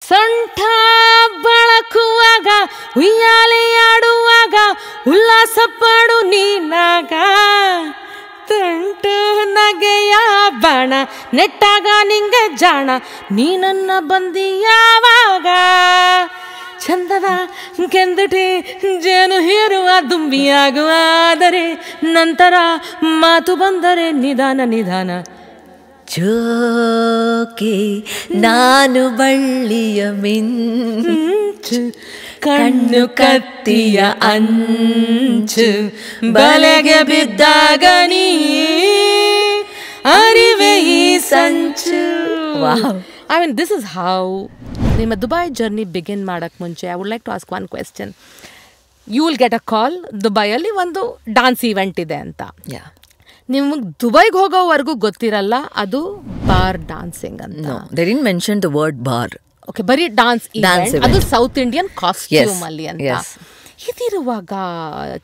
ಸೊಂಟ ಬಳಕುವಾಗ ಉಯ್ಯಾಲೆ ಆಡುವಾಗ ಉಲ್ಲಾಸ ಪಡು ನೀನಾಗ ತುಂಟು ನಗೆಯ ಬಾಣ ನೆಟ್ಟಾಗ ನಿಂಗೆ ಜಾಣ ನೀನನ್ನ ಬಂದಿ ಯಾವಾಗ ಚಂದದ ಕೆಂದಟಿ ಜೇನು ಹೀರುವ ದುಂಬಿಯಾಗುವಾದರೆ ನಂತರ ಮಾತು ಬಂದರೆ ನಿಧಾನ ನಿಧಾನ ಜೋಕೆ ನಾನು ಬಳ್ಳಿಯ ಮಿಂಚು ಕಣ್ಣು ಕತ್ತಿಯ ಅಂಚು ಬಲೆಗೆ ಬಿದ್ದಾಗ ನೀ ಅರಿವೆ ಈ ಸಂಚು. I mean, this is how ನಿಮ್ಮ ದುಬೈ ಜರ್ನಿ ಬಿಗಿನ್ ಮಾಡಕ್ಕೆ ಮುಂಚೆ I would like to ask one question. You will get a call, ದುಬೈಯಲ್ಲಿ ಒಂದು ಡಾನ್ಸ್ ಈವೆಂಟ್ ಇದೆ ಅಂತ. ನಿಮಗೆ ದುಬೈಗೆ ಹೋಗೋವರೆಗೂ ಗೊತ್ತಿರಲ್ಲ ಅದು ಬಾರ್ ಡಾನ್ಸಿಂಗ್ ಅಂತ. They didn't mention the word bar. Okay, ಬರೀ ಡಾನ್ಸ್ ಈವೆಂಟ್, ಅದು ಸೌತ್ ಇಂಡಿಯನ್ ಕಾಸ್ಟ್ಯೂಮ್ ಅಲ್ಲಿ ಅಂತ. ಇದಿರುವಾಗ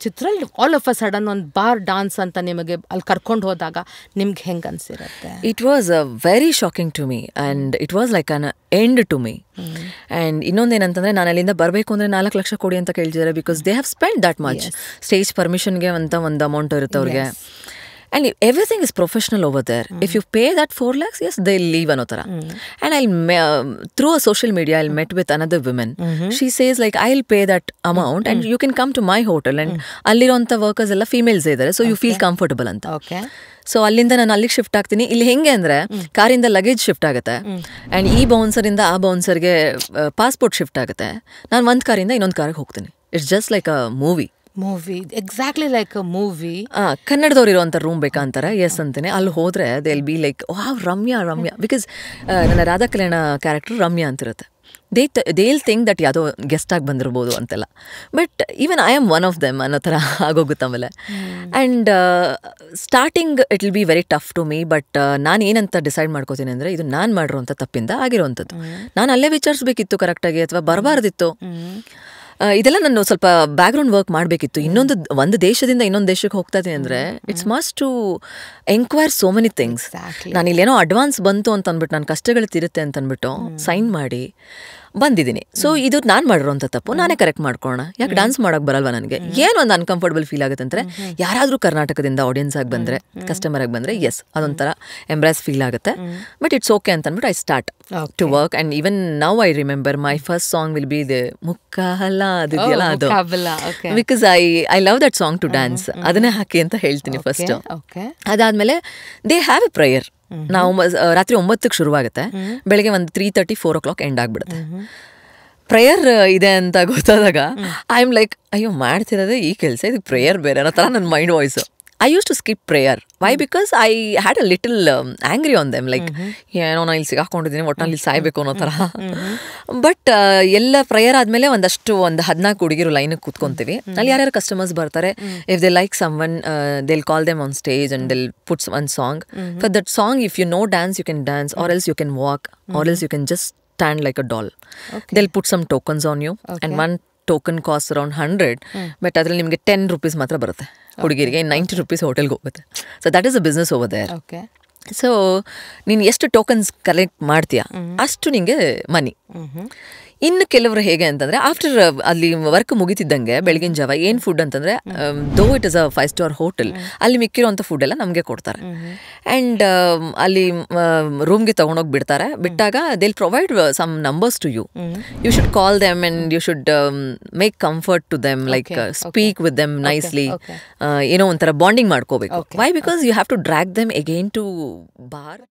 ಚಿತ್ರಲ್ ಆಲ್ ಆಫ್ ಅ ಸಡನ್ ಒಂದು ಬಾರ್ ಡಾನ್ಸ್ ಅಂತ ನಿಮಗೆ ಅಲ್ಲಿ ಕರ್ಕೊಂಡು ಹೋದಾಗ ನಿಮ್ಗೆ ಹೆಂಗೆ ಅನ್ಸಿರುತ್ತೆ? It was very shocking to me and it was like an end to me. And ಇನ್ನೊಂದೇನಂತಂದ್ರೆ ನಾನು ಅಲ್ಲಿಂದ ಬರಬೇಕು ಅಂದರೆ 4 ಲಕ್ಷ ಕೊಡಿ ಅಂತ ಕೇಳ್ತಿದ್ದಾರೆ, because they have spend that much. Stage ಪರ್ಮಿಷನ್ಗೆ ಅಂತ ಒಂದು ಅಮೌಂಟ್ ಇರುತ್ತೆ ಅವ್ರಿಗೆ. And everything is professional over there. If you pay that 4 lakhs, yes, they'll leave another. And through a social media, I'll met with another woman. She says like, I'll pay that amount and you can come to my hotel. And alliranta workers ಎಲ್ಲ females idare, so you feel comfortable ಅಂತ. So ಅಲ್ಲಿಂದ ನಾನು ಅಲ್ಲಿಗೆ shift ಆಗ್ತೀನಿ. ಇಲ್ಲಿ ಹೆಂಗೆ ಅಂದರೆ ಕಾರಿಂದ luggage shift ಆಗುತ್ತೆ ಆ್ಯಂಡ್ ಈ ಬೌನ್ಸರಿಂದ ಆ ಬೌನ್ಸರ್ಗೆ ಪಾಸ್ಪೋರ್ಟ್ ಶಿಫ್ಟ್ ಆಗುತ್ತೆ. ನಾನು ಒಂದು ಕಾರಿಂದ ಇನ್ನೊಂದು ಕಾರಿಗೆ ಹೋಗ್ತೀನಿ. It's just like a movie. Exactly like a movie. ಕನ್ನಡದವ್ರು ಇರೋಂಥ ರೂಮ್ ಬೇಕಂತಾರೆ. ಎಸ್ ಅಂತಾನೆ. ಅಲ್ಲಿ ಹೋದರೆ they will be like wow Ramya because ನನ್ನ ರಾಧಾ ಕಲ್ಯಾಣ ಕ್ಯಾರೆಕ್ಟರ್ ರಮ್ಯಾ ಅಂತಿರುತ್ತೆ. ದೇಲ್ ಥಿಂಕ್ ದಟ್ ಯಾವುದೋ ಗೆಸ್ಟಾಗಿ ಬಂದಿರ್ಬೋದು ಅಂತೆಲ್ಲ. But even I am one of them ಅನ್ನೋ ಥರ ಆಗೋಗುತ್ತೆ ಆಮೇಲೆ. And starting it will be very tough to me. But ನಾನು ಏನಂತ ಡಿಸೈಡ್ ಮಾಡ್ಕೋತೀನಿ ಅಂದರೆ ಇದು ನಾನು ಮಾಡಿರೋಂಥ ತಪ್ಪಿಂದ ಆಗಿರೋವಂಥದ್ದು. ನಾನು ಅಲ್ಲೇ ವಿಚಾರಿಸ್ಬೇಕಿತ್ತು ಕರೆಕ್ಟಾಗಿ, ಅಥವಾ ಬರಬಾರ್ದಿತ್ತು. ಇದೆಲ್ಲ ನಾನು ಸ್ವಲ್ಪ ಬ್ಯಾಕ್ಗ್ರೌಂಡ್ ವರ್ಕ್ ಮಾಡಬೇಕಿತ್ತು. ಒಂದು ದೇಶದಿಂದ ಇನ್ನೊಂದು ದೇಶಕ್ಕೆ ಹೋಗ್ತಾ ಇದ್ದೀನಿ ಅಂದರೆ it's must to enquire so many things. ನಾನು ಇಲ್ಲೇನೋ ಅಡ್ವಾನ್ಸ್ ಬಂತು ಅಂತ ಅಂದ್ಬಿಟ್ಟು, ನಾನು ಕಷ್ಟಗಳು ತೀರುತ್ತೆ ಅಂತ ಅಂದ್ಬಿಟ್ಟು ಸೈನ್ ಮಾಡಿ ಬಂದಿದ್ದೀನಿ. ಸೊ ಇದು ನಾನು ಮಾಡಿರೋಂಥ ತಪ್ಪು, ನಾನೇ ಕರೆಕ್ಟ್ ಮಾಡ್ಕೊಳ್ಳೋಣ. ಯಾಕೆ ಡ್ಯಾನ್ಸ್ ಮಾಡೋಕ್ಕೆ ಬರಲ್ವಾ ನನಗೆ? ಏನು ಒಂದು ಅನ್ಕಂಫರ್ಟಬಲ್ ಫೀಲ್ ಆಗುತ್ತೆ ಅಂದರೆ, ಯಾರಾದರೂ ಕರ್ನಾಟಕದಿಂದ ಆಡಿಯನ್ಸ್ ಆಗಿ ಬಂದರೆ, ಕಸ್ಟಮರ್ ಆಗಿ ಬಂದರೆ, ಎಸ್ ಅದೊಂಥರ ಎಂಬ್ರಾಸ್ ಫೀಲ್ ಆಗುತ್ತೆ. ಬಟ್ ಇಟ್ಸ್ ಓಕೆ ಅಂತ ಅಂದ್ಬಿಟ್ಟು I start to work. And even now I remember my first song will be the Mukkala ಅದಿದೆಯಲ್ಲ ಅದು, because I love that song to dance. ಅದನ್ನೇ ಹಾಕಿ ಅಂತ ಹೇಳ್ತೀನಿ ಫಸ್ಟ್. ಅದಾದಮೇಲೆ ದೇ ಹ್ಯಾವ್ ಎ ಪ್ರೇಯರ್. ನಾವು ರಾತ್ರಿ 9ಕ್ಕೆ ಶುರುವಾಗುತ್ತೆ, ಬೆಳಗ್ಗೆ ಒಂದು 3:30 4 o'clock ಎಂಡ್ ಆಗಿಬಿಡುತ್ತೆ. ಪ್ರೇಯರ್ ಇದೆ ಅಂತ ಗೊತ್ತಾದಾಗ ಐ ಆಮ್ ಲೈಕ್, ಅಯ್ಯೋ ಮಾಡ್ತಿರೋದೇ ಈ ಕೆಲಸ, ಇದು ಪ್ರೇಯರ್ ಬೇರೆ ಅನ್ನೋ ಥರ ನನ್ನ mind voice. I used to skip prayer. Why? Because I had a little angry on them. Like, ಏನೋ ನಾನು ಇಲ್ಲಿ ಸಿಗಾಕೊಂಡಿದ್ದೀನಿ, ಒಟ್ಟಿನಲ್ಲಿ ಸಾಯ್ಬೇಕು ಅನ್ನೋ ಥರ. ಬಟ್ ಎಲ್ಲ ಪ್ರೇಯರ್ ಆದಮೇಲೆ ಒಂದು 14 ಹುಡುಗಿರು ಲೈನಿಗೆ ಕೂತ್ಕೊತೀವಿ. ಅಲ್ಲಿ ಯಾರ್ಯಾರು ಕಸ್ಟಮರ್ಸ್ ಬರ್ತಾರೆ, if they like some one they'll call them on stage and they'll puts one song. For that song if you know dance you can dance, or else you can walk, or else you can just stand like a doll. They'll put some tokens on you and one token costs around 100, but ಅದರಲ್ಲಿ ನಿಮಗೆ 10 rupees ಮಾತ್ರ ಬರುತ್ತೆ ಹುಡುಗಿರಿಗೆ, 90 rupees ಹೋಟೆಲ್ಗೆ ಹೋಗುತ್ತೆ. So that is a business over there. So ನೀನು ಎಷ್ಟು tokens collect ಮಾಡ್ತೀಯಾ ಅಷ್ಟು ನಿಮಗೆ ಮನಿ. ಇನ್ನು ಕೆಲವರು ಹೇಗೆ ಅಂತಂದರೆ, ಆಫ್ಟರ್ ಅಲ್ಲಿ ವರ್ಕ್ ಮುಗಿತಿದ್ದಂಗೆ ಬೆಳಗಿನ ಜಾವ ಏನು ಫುಡ್ ಅಂತಂದರೆ, though it is a 5-star hotel, ಅಲ್ಲಿ ಮಿಕ್ಕಿರೋಂಥ ಫುಡ್ ಎಲ್ಲ ನಮಗೆ ಕೊಡ್ತಾರೆ. ಆ್ಯಂಡ್ ಅಲ್ಲಿ ರೂಮ್ಗೆ ತೊಗೊಂಡೋಗಿ ಬಿಡ್ತಾರೆ. ಬಿಟ್ಟಾಗ they will provide some numbers to you. You should call them and you should make comfort to them, like speak with them nicely. ಏನೋ ಒಂಥರ ಬಾಂಡಿಂಗ್ ಮಾಡ್ಕೋಬೇಕು. Why? Because you have to drag them again to bar.